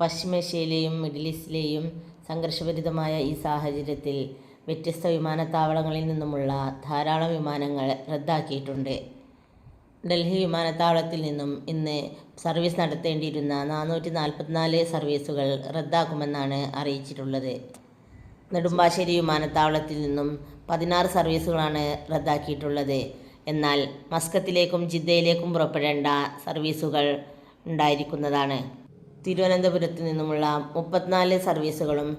പശ്ചിമേഷ്യയിലെയും middle ഈസ്റ്റിലെയും സംഘർഷഭരിതമായ ഈ സാഹചര്യത്തിൽ വ്യത്യസ്ത വിമാനത്താവളങ്ങളിൽ നിന്നുമുള്ള ധാരാളം വിമാനങ്ങൾ റദ്ദാക്കിയിട്ടുണ്ട്. ഡൽഹി വിമാനത്താവളത്തിൽ നിന്നും ഇന്ന് സർവീസ് നടത്തേണ്ടിയിരുന്ന 444 സർവീസുകൾ റദ്ദാക്കുമെന്നാണ് അറിയിച്ചിട്ടുള്ളത്. നെടുമ്പാശ്ശേരി വിമാനത്താവളത്തിൽ നിന്നും 16 സർവീസുകളാണ് റദ്ദാക്കിയിട്ടുള്ളത്. എന്നാൽ മസ്കത്തിലേക്കും ജിദ്ദയിലേക്കും പുറപ്പെടേണ്ട സർവീസുകൾ ഉണ്ടായിരിക്കുന്നതാണ്. തിരുവനന്തപുരത്ത് നിന്നുമുള്ള 34 സർവീസുകളും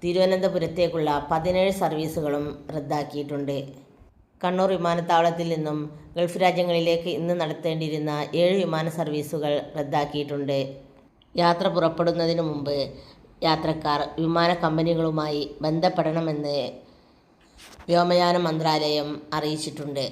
തിരുവനന്തപുരത്തേക്കുള്ള 17 സർവീസുകളും റദ്ദാക്കിയിട്ടുണ്ട്. കണ്ണൂർ വിമാനത്താവളത്തിൽ നിന്നും ഗൾഫ് രാജ്യങ്ങളിലേക്ക് ഇന്ന് നടത്തേണ്ടിയിരുന്ന 7 വിമാന സർവീസുകൾ റദ്ദാക്കിയിട്ടുണ്ട്. യാത്ര പുറപ്പെടുന്നതിന് മുമ്പ് യാത്രക്കാർ വിമാന കമ്പനികളുമായി ബന്ധപ്പെടണമെന്ന് വ്യോമയാന മന്ത്രാലയം അറിയിച്ചിട്ടുണ്ട്.